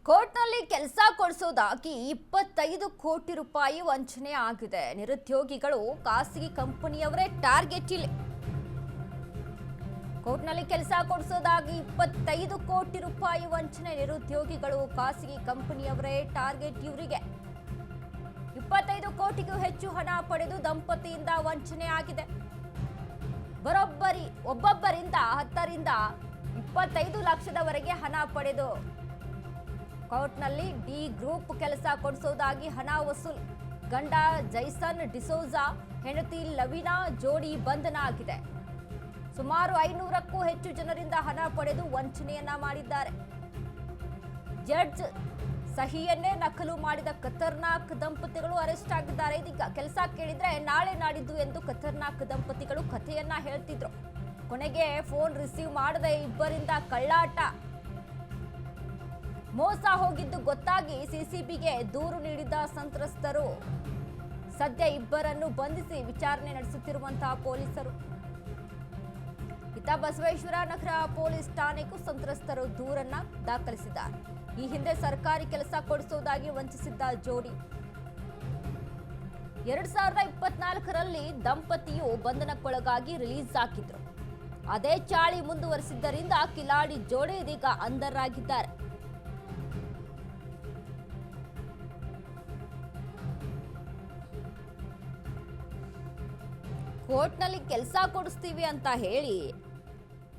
ಕೋರ್ಟ್ನಲ್ಲಿ ಕೆಲಸ ಕೊಡಿಸೋದಾಗಿ 25 ಕೋಟಿ ರೂಪಾಯಿ ವಂಚನೆ ಆಗಿದೆ. ನಿರುದ್ಯೋಗಿಗಳು ಖಾಸಗಿ ಕಂಪನಿಯವರೇ ಟಾರ್ಗೆಟ್ ಇಲ್ಲಿ. ಕೋರ್ಟ್ನಲ್ಲಿ ಕೆಲಸ ಕೊಡಿಸೋದಾಗಿ 25 ಕೋಟಿ ರೂಪಾಯಿ ವಂಚನೆ. ನಿರುದ್ಯೋಗಿಗಳು ಖಾಸಗಿ ಕಂಪನಿಯವರೇ ಟಾರ್ಗೆಟ್ ಇವರಿಗೆ. 25 ಕೋಟಿಗೂ ಹೆಚ್ಚು ಹಣ ಪಡೆದು ದಂಪತಿಯಿಂದ ವಂಚನೆ ಆಗಿದೆ. ಒಬ್ಬೊಬ್ಬರಿಂದ 10 ರಿಂದ 25 ಲಕ್ಷದವರೆಗೆ ಹಣ ಪಡೆದು ಕೋರ್ಟ್ನಲ್ಲಿ ಡಿ ಗ್ರೂಪ್ ಕೆಲಸ ಕೊಡಿಸೋದಾಗಿ ಹಣ ವಸೂಲಿ. ಗಂಡ ಜೈಸನ್ ಡಿಸೋಜಾ, ಹೆಂಡತಿ ಲವಿನಾ ಜೋಡಿ ಬಂಧನ ಆಗಿದೆ. ಸುಮಾರು 500ಕ್ಕೂ ಹೆಚ್ಚು ಜನರಿಂದ ಹಣ ಪಡೆದು ವಂಚನೆಯನ್ನ ಮಾಡಿದ್ದಾರೆ. ಜಡ್ಜ್ ಸಹಿಯನ್ನೇ ನಕಲು ಮಾಡಿದ ಖತರ್ನಾಕ್ ದಂಪತಿಗಳು ಅರೆಸ್ಟ್ ಆಗಿದ್ದಾರೆ. ಇದೀಗ ಕೆಲಸ ಕೇಳಿದ್ರೆ ನಾಳೆ ನಾಡಿದ್ದು ಎಂದು ಖತರ್ನಾಕ್ ದಂಪತಿಗಳು ಕಥೆಯನ್ನ ಹೇಳ್ತಿದ್ರು. ಕೊನೆಗೆ ಫೋನ್ ರಿಸೀವ್ ಮಾಡದೆ ಇಬ್ಬರಿಂದ ಕಳ್ಳಾಟ, ಮೋಸ ಹೋಗಿದ್ದು ಗೊತ್ತಾಗಿ ಸಿಸಿಬಿಗೆ ದೂರು ನೀಡಿದ ಸಂತ್ರಸ್ತರು. ಸದ್ಯ ಇಬ್ಬರನ್ನು ಬಂಧಿಸಿ ವಿಚಾರಣೆ ನಡೆಸುತ್ತಿರುವಂತಹ ಪೊಲೀಸರು. ಇತ್ತ ಬಸವೇಶ್ವರ ನಗರ ಪೊಲೀಸ್ ಠಾಣೆಗೂ ಸಂತ್ರಸ್ತರು ದೂರನ್ನ ದಾಖಲಿಸಿದ್ದಾರೆ. ಈ ಹಿಂದೆ ಸರ್ಕಾರಿ ಕೆಲಸ ಕೊಡಿಸುವುದಾಗಿ ವಂಚಿಸಿದ್ದ ಜೋಡಿ 2024ರಲ್ಲಿ ದಂಪತಿಯು ಬಂಧನಕ್ಕೊಳಗಾಗಿ ರಿಲೀಸ್ ಆಗಿದ್ರು. ಅದೇ ಚಾಳಿ ಮುಂದುವರೆಸಿದ್ದರಿಂದ ಕಿಲಾಡಿ ಜೋಡಿ ಇದೀಗ ಅಂಧರಾಗಿದ್ದಾರೆ. ಕೋರ್ಟ್ನಲ್ಲಿ ಕೆಲಸ ಕೊಡಿಸ್ತೀವಿ ಅಂತ ಹೇಳಿ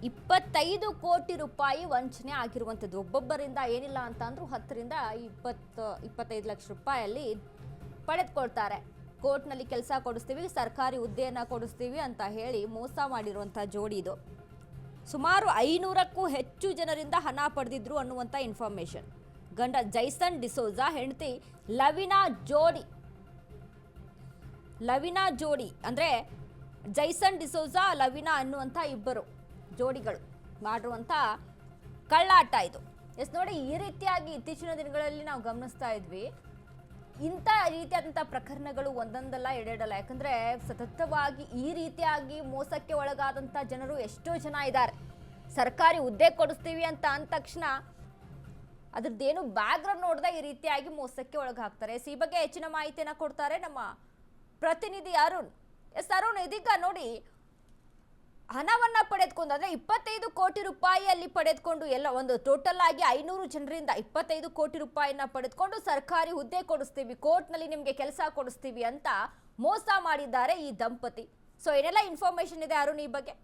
25 ಕೋಟಿ ರೂಪಾಯಿ ವಂಚನೆ ಆಗಿರುವಂಥದ್ದು. ಒಬ್ಬೊಬ್ಬರಿಂದ ಏನಿಲ್ಲ ಅಂತ ಅಂದ್ರೂ 10 ರಿಂದ 25 ಲಕ್ಷ ರೂಪಾಯಲ್ಲಿ ಪಡೆದುಕೊಳ್ತಾರೆ. ಕೋರ್ಟ್ನಲ್ಲಿ ಕೆಲಸ ಕೊಡಿಸ್ತೀವಿ, ಸರ್ಕಾರಿ ಹುದ್ದೆಯನ್ನು ಕೊಡಿಸ್ತೀವಿ ಅಂತ ಹೇಳಿ ಮೋಸ ಮಾಡಿರುವಂಥ ಜೋಡಿ ಇದು. ಸುಮಾರು 500ಕ್ಕೂ ಹೆಚ್ಚು ಜನರಿಂದ ಹಣ ಪಡೆದಿದ್ರು ಅನ್ನುವಂಥ ಇನ್ಫಾರ್ಮೇಶನ್. ಗಂಡ ಜೈಸನ್ ಡಿಸೋಜಾ, ಹೆಂಡತಿ ಲವಿನಾ ಜೋಡಿ ಅಂದರೆ ಜೈಸನ್ ಡಿಸೋಜಾ, ಲವಿನಾ ಅನ್ನುವಂಥ ಇಬ್ಬರು ಜೋಡಿಗಳು ಮಾಡಿರುವಂಥ ಕಳ್ಳಾಟ ಇದು. ನೋಡಿ, ಈ ರೀತಿಯಾಗಿ ಇತ್ತೀಚಿನ ದಿನಗಳಲ್ಲಿ ನಾವು ಗಮನಿಸ್ತಾ ಇದ್ವಿ. ಇಂಥ ರೀತಿಯಾದಂಥ ಪ್ರಕರಣಗಳು ಒಂದೊಂದಲ್ಲ ಎರಡೆರಡಲ್ಲ. ಯಾಕಂದರೆ ಸತತವಾಗಿ ಈ ರೀತಿಯಾಗಿ ಮೋಸಕ್ಕೆ ಒಳಗಾದಂಥ ಜನರು ಎಷ್ಟೋ ಜನ ಇದ್ದಾರೆ. ಸರ್ಕಾರಿ ಹುದ್ದೆ ಕೊಡಿಸ್ತೀವಿ ಅಂತ ಅಂದ ತಕ್ಷಣ ಅದ್ರದ್ದೇನು ಬ್ಯಾಕ್ಗ್ರೌಂಡ್ ನೋಡಿದ ಈ ರೀತಿಯಾಗಿ ಮೋಸಕ್ಕೆ ಒಳಗಾಗ್ತಾರೆ. ಈ ಬಗ್ಗೆ ಹೆಚ್ಚಿನ ಮಾಹಿತಿಯನ್ನು ಕೊಡ್ತಾರೆ ನಮ್ಮ ಪ್ರತಿನಿಧಿ ಅರುಣ್. ಅರುಣ್, ಇದೀಗ ನೋಡಿ, ಹಣವನ್ನ ಪಡೆದುಕೊಂಡು ಅಂದ್ರೆ 25 ಕೋಟಿ ರೂಪಾಯಿಯಲ್ಲಿ ಪಡೆದುಕೊಂಡು ಎಲ್ಲ ಒಂದು ಟೋಟಲ್ ಆಗಿ 500 ಜನರಿಂದ 25 ಕೋಟಿ ರೂಪಾಯಿನ ಪಡೆದುಕೊಂಡು ಸರ್ಕಾರಿ ಹುದ್ದೆ ಕೊಡಿಸ್ತೀವಿ, ಕೋರ್ಟ್ನಲ್ಲಿ ನಿಮಗೆ ಕೆಲಸ ಕೊಡಿಸ್ತೀವಿ ಅಂತ ಮೋಸ ಮಾಡಿದ್ದಾರೆ ಈ ದಂಪತಿ. ಸೊ ಏನೆಲ್ಲ ಇನ್ಫಾರ್ಮೇಶನ್ ಇದೆ ಅರುಣ್ ಈ ಬಗ್ಗೆ?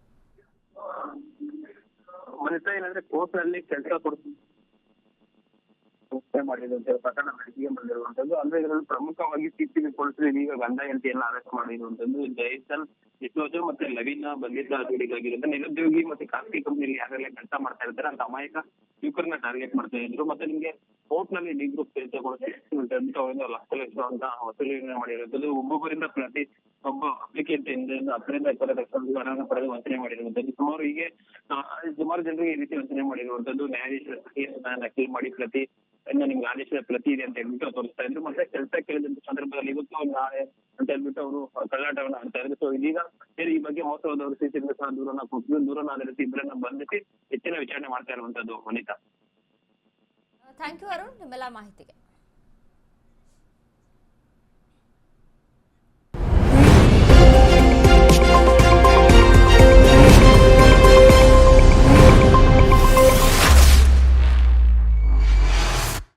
ಏನಂದ್ರೆ ಕೋರ್ಟ್ನಲ್ಲಿ ಕೆಲಸ ಮಾಡಿರುವಂತಹ ಪ್ರಕರಣ ಬೆಳಕಿಗೆ ಬಂದಿರುವಂತದ್ದು. ಅಂದ್ರೆ ಇದರಲ್ಲಿ ಪ್ರಮುಖವಾಗಿ ಸಿಸಿಬಿ ಪೊಲೀಸರು ಈಗ ಗಂಡ ಹೆಂಡತಿಯನ್ನ ಅರೆಸ್ಟ್ ಮಾಡಿರುವಂತದ್ದು. ಜೈಸನ್ ಡಿಸೋಜಾ ಮತ್ತೆ ಲವಿನಾ ಬಂಧಿತ ಜೋಡಿಗಾಗಿರುತ್ತೆ. ನಿರುದ್ಯೋಗಿ ಮತ್ತೆ ಖಾಸಗಿ ಕಂಪನಿಯಲ್ಲಿ ಯಾರೆಲ್ಲ ಕೆಲಸ ಮಾಡ್ತಾ ಇರ್ತಾರೆ ಅಂತ ಅಮಾಯಕ ಯುವಕರನ್ನ ಟಾರ್ಗೆಟ್ ಮಾಡ್ತಾ ಇದ್ರು. ಮತ್ತೆ ನಿಮ್ಗೆ ಕೋರ್ಟ್ ನಲ್ಲಿ ಡಿ ಗ್ರೂಪ್ ಕೆಲಸ ಕೊಡ್ತೀವಿ ಲಕ್ಷ ಅಂತ ವಸೂಲಿ ಮಾಡಿರುವಂತದ್ದು. ಒಬ್ಬೊಬ್ಬರಿಂದ ಒಬ್ಬ ಅಪ್ಲಿಕೆಂಟ್ 10 ರಿಂದ 20 ಲಕ್ಷ ಹಣವನ್ನು ಪಡೆದು ವಂಚನೆ ಮಾಡಿರುವಂತದ್ದು. ಸುಮಾರು ಜನರಿಗೆ ಈ ರೀತಿ ವಂಚನೆ ಮಾಡಿರುವಂತದ್ದು. ನ್ಯಾಯಾಧೀಶರ ಸಹಿಯನ್ನ ನಕಲಿ ಮಾಡಿ ನಿಮ್ಗೆ ಆದೇಶದ ಪ್ರತಿ ಇದೆ ಅಂತ ಹೇಳ್ಬಿಟ್ಟು ತೋರಿಸ್ತಾ ಇದ್ರು. ಮತ್ತೆ ಕೆಲಸ ಕೇಳಿದಂತ ಸಂದರ್ಭದಲ್ಲಿ ಇವತ್ತು ನಾಳೆ ಅಂತ ಹೇಳ್ಬಿಟ್ಟು ಅವರು ಕಳ್ಳಾಟವನ್ನ ಆಡ್ತಾ ಇದ್ರು. ಸೊ ಇದೀಗ ಈ ಬಗ್ಗೆ ಮೋಸವಾದವರು ಸಿಸಿಬಿ ದೂರನ್ನ ಕೊಟ್ಟು ದೂರನ್ನ ಆಧರಿಸಿ ಇಬ್ಬರನ್ನ ಬಂಧಿಸಿ ಹೆಚ್ಚಿನ ವಿಚಾರಣೆ ಮಾಡ್ತಾ ಇರುವಂತದ್ದು. ವನಿತಾ, ಥ್ಯಾಂಕ್ ಯು ಅರುಣ್ ನಿಮ್ಮೆಲ್ಲ ಮಾಹಿತಿಗೆ.